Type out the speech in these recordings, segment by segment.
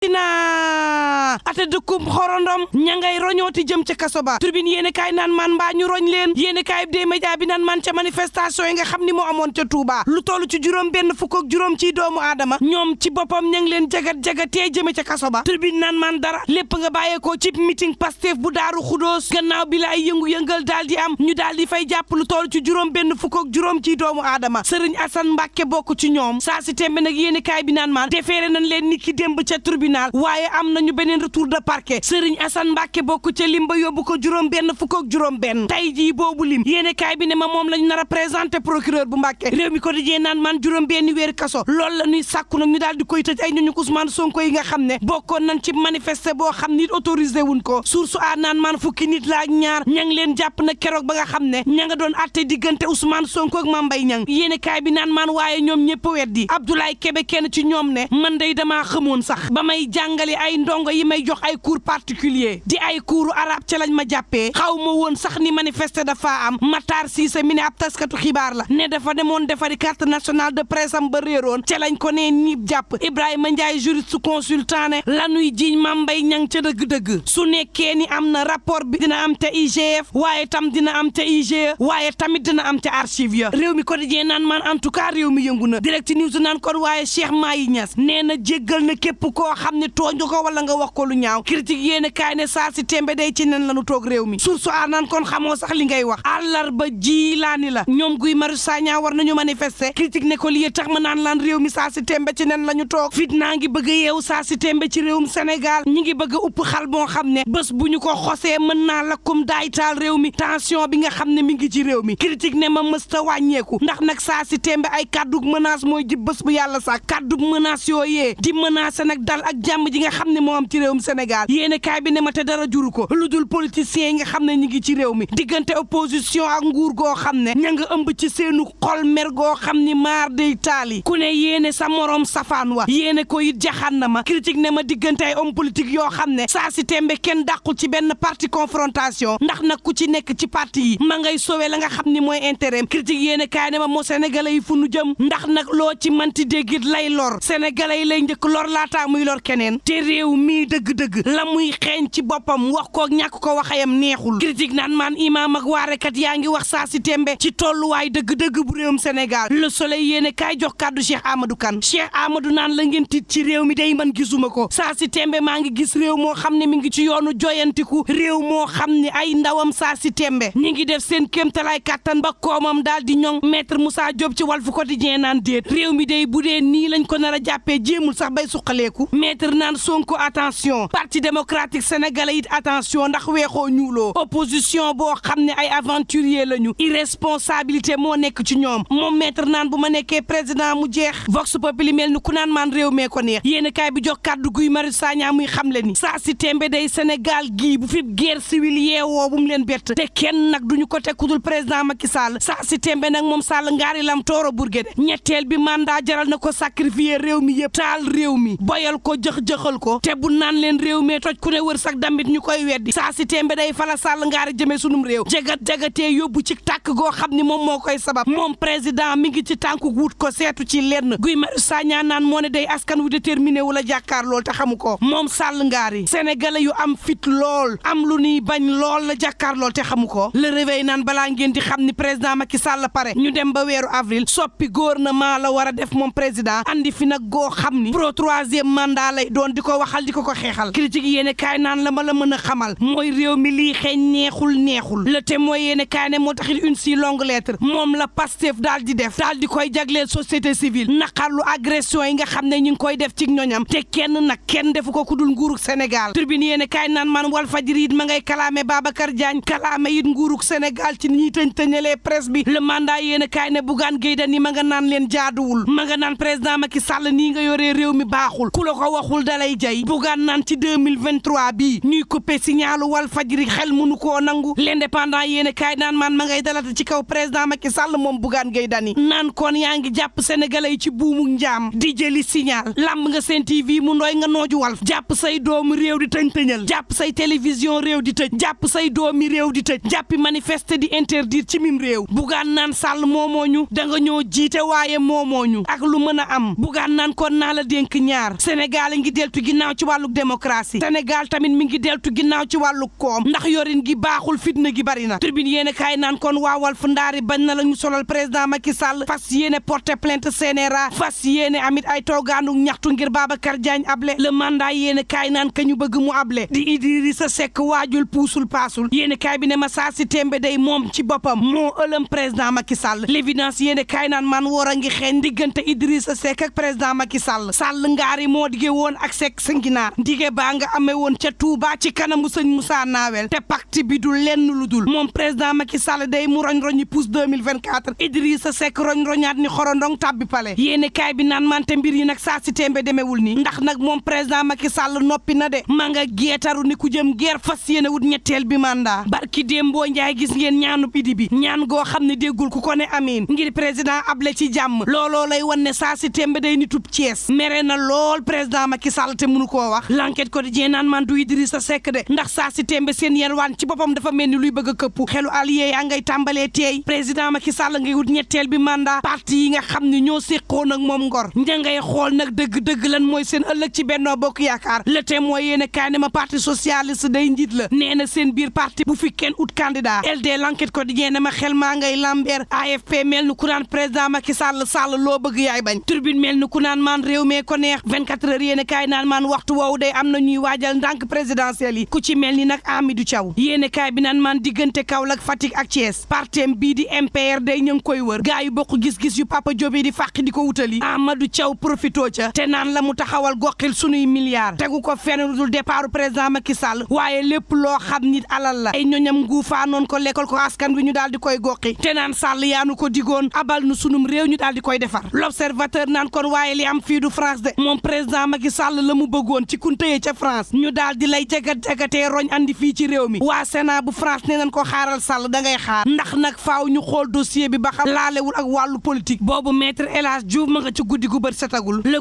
dina ate dëkkum xorondom ña ngay roñooti jëm ca kaso ba tribune yéene kaay naan man mbaa ñu roñ leen yéene kaay bi dee média bi naan man ca manifestation yi nga xam ni moo amoon ca Touba lu toll ci juróom benn fukk ak juróom ci doomu aadama ñoom ci boppam ña ngi leen jagat-jagatee jëme ca kaso ba tribune naan man dara lépp nga bàyyeekoo ci meeting Pastef bu Daaru Xudoos gannaaw bi la ay yëngu-yëngal daal di am ñu daal di fay jàpp lu toll ci juróom benn fukk ak juróom ci doomu aadama Sëriñ Assane Mbàkke bokk ci ñoom saa si tembe nag yéene kaay bi naan man defeere nañ leen ni ki démb ca tribunal waaye am nañu beneen retour de parquet Sëriñ Assane Mbàkke bokk ca lim ba yóbbu ko juróom benn fukk ak juróom benn tey jii boobu lim yéene kaay bi ne ma moom lañu nar a présenté procureur bu Mbàkke réew mi ko dijee naan man juróom benn weer kaso loolu la ñuy sàkku nag ñu daal di koy tëj ay ñooñu Ousmane Sonko yi nga xam ne bokkoon nañ ci manifester boo xam nit autorisé wuñ ko source a naan man fukki nit la ak ñaar ña ngi leen jàpp na keroog ba nga xam ne ña nga doon atte diggante Ousmane Sonko ak Mame Mbaye Niang yéene kaay bi naan man waaye ñoom ñëpp weddi Abdoulaye Kébé kenn ci ñoom ne man day damaa xamoon sax ba may jàngale ay ndongo yi may jox ay cours particulier di ay cours arabe ca lañ ma jàppee xaw ma woon sax ni manifester dafa am Matar Cissé mi ne ab taskatu xibaar la ne dafa demoon defari carte nationale de presse am ba réeroon ca lañ ko nee niib jàpp Ibrahima Ndiaye juriste consultant ne lanuy jiiñ Mame Mbaye Niang ca dëgg-dëgg su nekkee ni am na rapport bi dina am te IGF waaye tam dina am te IGE waaye tamit dina am te archive ya réew mi quotidien naan man en tout cas réew mi yëngu na direct news naan kon waaye Cheikh Mahi Niass nee na jéggal na képp koo xam ne tooñ ko wala nga wax ko lu ñaaw critique yéene kaay ne saa si tembe day ci nen lañu toog réew mi source a naan kon xamoo sax li ngay wax àllarba ji laa ni la ñoom Guy Marius Sagna war nañu manifester critique ne ko lii tax ma naan lan réew mi saa si tembe ci nen lañu toog fit naa ngi bëgg a yeew saa si tembe ci réewum Sénégal ñi ngi bëgg a upp xal boo xam ne bés bu ñu ko xosee mën naa lakkum daay taal réew mi tension bi nga xam ne mi ngi ci réew mi critique ne ma mësta wàññeeku ndax nag saa si tembe ay kàddug menace mooy jib bés bu yàlla sax kàddug menace yooyee di menacer nag dal ak jàmm ji nga xam ne moo am ci réewum Sénégal yéene kaay bi ne ma te dara juru ko lu dul politiciens yi nga xam ne ñi ngi ci réew mi diggante opposition ak nguur goo xam ne ña nga ëmb ci seenu xol mer goo xam ni maar day taali ku ne yéene sa morom safaan wa yéene ko it jaxaan na ma critique ne ma diggante ay homme politique yoo xam ne saa si tembe kenn dàqul ci benn parti confrontation ndax nag ku ci nekk ci parti yi ma ngay sowe la nga xam ni mooy intérêt critique yéene kaay ne ma moo sénégalais yi fu nu jëm ndax nag loo ci manti déggit lay lor sénégalais yi lay njëkk lor laataa muy lor keneen te réew mii dëgg-dëgg la muy xeeñ ci boppam wax ko ñàkk ko waxayam neexul critique naan maan imaam ak waarekat yaa ngi wax saa si tembe ci tolluwaay dëgg-dëgg bu réewum Sénégal le soleil yéene kaay jox kàddu Cheikh Amadou Kane Cheikh Amadou naan la ngeen tiit ci réew mi day man gisuma ko saa si tembe maa ngi gis réew moo xam ne mi ngi ci yoonu joyantiku réew moo xam ne ay ndawam saa si tembe ñi ngi def seen kéemtalaay kàttan ba koomam daal di ñoŋ maître Moussa Diop ci Walf Quotidien naan déet réew mi day bu dee nii lañ ko nar a jàppee jéemul sax bay suqaleeku maître naan Sonko attention parti démocratique sénégalais it attention ndax weexoo ñuuloo opposition boo xam ne ay aventurier lañu irresponsabilité moo nekk ci ñoom moom maître naan bu ma nekkee président mu jeex vox populi mel ni ku naan maan réew mee ko neex yéen kaay bi jox kàddu Guy Marius Sagna muy xamle ni saa si tembe day Sénégal gii bu fi guerre civile yeewoo bu mu leen bett te kenn nag duñu ko tekkudul président Macky Sall saa si tembe nag moom Sall ngaari lam tooro burgede ñetteel bi mandat jaral na ko sacrifier réew mi yëpp taal réew mi boyal ko jëx-jëxal ko te bu naan leen réew mee toj ku ne wër sax damit ñu koy weddi saa si tembe day fala Sall ngaari jëmee sunum réew jagat-jagatee yóbbu ci tàkk goo xam ni moom moo koy sabab moom président mi ngi ci tànku wut ko seetu ci lenn Guy Marius Sagna naan moo ne day askan wu déterminé wu la jàkkaar lool te xamu ko moom Sall ngaari sénégalais yu am fit lool am lu nuy bañ lool la jàkkaar lool te xamu ko le réveil naan balaa ngeen di xam ni président Macky Sall pare ñu dem ba weeru avril soppi gouvernement la war a def moom président andi fi nag goo xam ni pro troisième mandat lay doon di ko waxal di ko xeexal critique yéene kaay naan la ma la mën a xamal mooy réew mi lii xeeñ neexul le témoin yéene kaay ne moo taxit une si longue lettre moom la Pastef daal di def daal di koy jagleel société civile naqarlu agression yi nga xam ne ñu ngi koy def ci ñoñam te kenn defu ko ku dul nguurug Sénégal tribune yéene kaay naan man Walfadjri it ma ngay kalaame Babacar Diagne kalaame it nguurug Sénégal ci ni ñuy tëñtëñalee presse bi le mandat yéene kaay ne Bougane Gueye Dany ma nga naan leen jaaduwul ma nga naan président Macky Sall nii nga yoree réew mi baaxul ku la ko waxul dalay jay Bougane naan ci 2023 bi ñuy coupé signalu Walfadjri xel mënu koo nangu l'indépendant yéene kaay naan man ma ngay dalata ci kaw président Macky Sall moom Bougane Gueye Dany naan kon yaa ngi jàpp sénégalais yi ci buumu njaam di jëli signal lamb nga seen TV mu ndooy nga nooju Walf jàpp say doomu réew di tëñ-tëñal jàpp say télévision réew di tëj jàpp say doomi réew di tëj jàppi manifester di interdire ci mim réew Bougane naan Sall moomooñu da nga ñoo jiite waaye moomooñu ak lu mën a am Bougane naan kon naa la dénk ñaar Sénégal ngi deltu ginnaaw ci wàllu démocratie Sénégal tamit mi ngi deltu ginnaaw ci wàllu koom ndax yorin gi baaxul fitna gi bari na tribune yéene kaay naan kon waa Walf ndaari bañ na la ñu solal président Macky Sall fas yéene porter plainte CNRA fas yéene amit ay toogaanu ñaxtu ngir Babacar Diagne able le mandat yéene kaay naan ka ñu bëgg mu able di Idrissa Seck waajul puusul paasul yéene kaay bi ne ma saa si tembe day moom ci boppam moo ëlëm président Macky Sall l'évidence yéene kaay naan man war a ngi xeeñ diggante Idrissa Seck ak président Macky Sall ngaari moo dige woon ak Seck Singinaar ndige baa nga amee woon ca Touba ci kanamu sëñ Moussa Nawel te pacte bi du lenn lu dul moom président Macky Sall day mu roñ-roñi pousse 2024 Idrissa Seck roñ-roñaat ni xorondong tàbbi pale yéene kaay bi naan mante mbir yi nag saa si tembe demewul ni ndax nag moom président Macky Sall noppi na de ma nga geetaru ni ku jëm geer fas yéene wut ñetteel bi mandat barki démboo njaay gis ngeen ñaanub idi bi ñaan goo xam ne déggul ku ko ne amiin ngir président able ci jàmm looloo lay wan ne saa si tembe day nitub Thiès mere na lool président Macky Sall te mënu koo wax l'enquête quotidien naan man du Idrissa Seck de ndax saa si tembe seen yelwaan ci boppam dafa mel ni luy bëgg a këppu xelu allié yaa ngay tàmbalee teey président Macky Sall ngay wut ñetteel bi mandat parti yi nga xam ne ñoo séqoon ak moom ngor ña ngay xool nag dëgg-dëgg lan mooy seen ëllëg ci Benno Bokk Yaakaar le témoin yéene kaay ne ma parti socialiste day njiit la nee na seen biir parti bu fi kenn ut candidat LD l'enquête quotidien ne ma xel maa ngay lambeer AFP mel ni ku naan président Macky Sall loo bëgg yaay bañ turbine mel ni ku naan man réew mee ko neex 24 heures yéene kaay naan man waxtu woowu day am na ñuy waajal ndànk présidentielle yi ku ci mel ni nag Amidou Thiaw yéene kaay bi naan man diggante Kaolack Fatick ak Thiès partem bii di MPR day ñu ngi koy wër gaa yu bokk gis-gis yu Papa Diop di fàq di ko wutali Amadou Thiaw profito ca te naan la mu taxawal goxil sunuy milliards tegu ko fenn dul départ président Macky Sall waaye lépp loo xam nit alal la ay ñoñam nguufaa noon ko lekkal ko askan wi ñu daal di koy goxi te naan Sall yaanu ko digoon abal nu sunum réew ñu daal di koy defar l'observateur naan kon waaye li am fii du France de moom président Macky Sall la mu bëggoon ci kuntëye ca France ñu daal di lay jagat-jagatee roñ andi fii ci réew mi waa Sénat bu France ne nañ ko xaaral Sall da ngay xaar ndax nag faaw ñu xool dossier bi ba xam laalewul ak wàllu politique boobu maître El Hadj Diouf ma nga ci guddi gu bët setagul le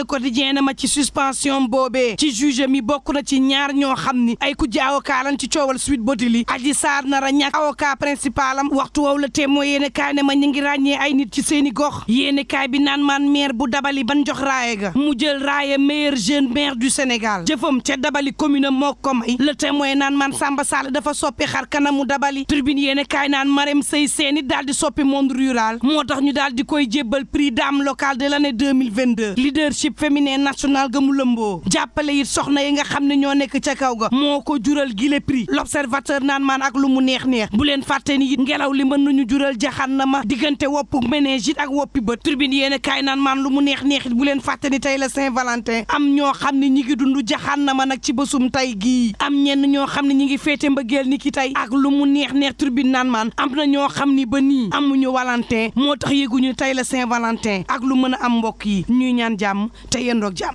quotidien na ma ci suspension boobee ci juge mi bokk na ci ñaar ñoo xam ni ay ku ji avocat lan ci coowal Sweet Beauté li Adji Sarr nar a ñàkk avocat principal am waxtu woowu la témoin yéene kaay ne ma ñu ngi ràññee ay nit ci seeni gox yéene kaay bi naan man maire bu dabali ban jox raaye ga mu jël raaye meilleur jeune maire du Sénégal jëfam ca dabali commune moo ko may le témoin naan man Samba Sall dafa soppi xar kanamu dabali tribune yéene kaay naan Marème Sey Sène daal di soppi monde rural moo tax ñu daal di koy jébbal prix dame locale de l'année 2022 leadership féminin national ga mu lëmboo jàppale it soxna yi nga xam ne ñoo nekk ca kaw ga moo ko jural gile prix l'observateur naan man ak lu mu neex bu leen fàtte ni it ngelaw li mën nañu jural jaxannama diggante woppu méningite ak woppi bët tribune yéene kaay naan man lu mu neex it bu leen fàtte ni tey la Saint-Valentin am ñoo xam ne ñi ngi dund jaxannama nag ci bésum tey gii am ñenn ñoo xam ne ñi ngi féete mbëggeel ni ki tey ak lu mu neex tribune naan man am na ñoo xam ni ba nii amuñu Valentin moo tax yéguñu tey la Saint-Valentin ak lu mën a am mbokk yi ñuy ñaan jàmm te yendoog jàmm